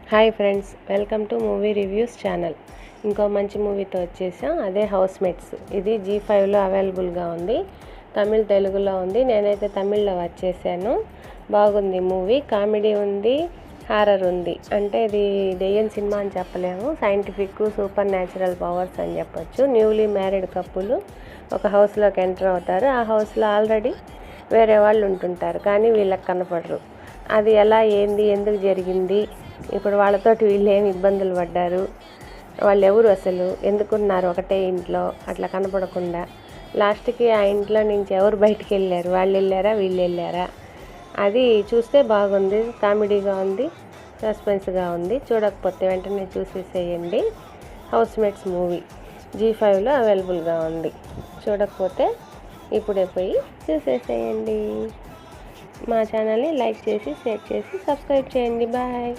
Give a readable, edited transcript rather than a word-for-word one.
Hi friends, welcome to movie reviews channel. ఇంకో మంచి మూవీతో వచ్చేసాం, అదే హౌస్ మేట్స్. ఇది G5లో అవైలబుల్గా ఉంది. తమిళ్ తెలుగులో ఉంది. నేనైతే తమిళ్లో వచ్చేసాను. బాగుంది మూవీ. కామెడీ ఉంది, హారర్ ఉంది. అంటే ఇది దెయ్యం సినిమా అని చెప్పలేము, సైంటిఫిక్ సూపర్ న్యాచురల్ పవర్స్ అని చెప్పొచ్చు. న్యూలీ మ్యారీడ్ కప్పులు ఒక హౌస్లోకి ఎంటర్ అవుతారు. ఆ హౌస్లో ఆల్రెడీ వేరే వాళ్ళు ఉంటుంటారు, కానీ వీళ్ళకి కనపడరు. అది ఎలా, ఏంది, ఎందుకు జరిగింది, ఇప్పుడు వాళ్ళతోటి వీళ్ళు ఏమి ఇబ్బందులు పడ్డారు, వాళ్ళు ఎవరు, అసలు ఎందుకున్నారు ఒకటే ఇంట్లో అట్లా కనపడకుండా, లాస్ట్కి ఆ ఇంట్లో నుంచి ఎవరు బయటికి వెళ్ళారు, వాళ్ళు వెళ్ళారా వీళ్ళు వెళ్ళారా, అది చూస్తే బాగుంది. కామెడీగా ఉంది, సస్పెన్స్గా ఉంది. చూడకపోతే వెంటనే చూసేసేయండి. హౌస్ మేట్స్ మూవీ G5లో అవైలబుల్గా ఉంది. చూడకపోతే ఇప్పుడే పోయి చూసేసేయండి. మా ఛానల్ని లైక్ చేసి, షేర్ చేసి, సబ్స్క్రైబ్ చేయండి. బాయ్.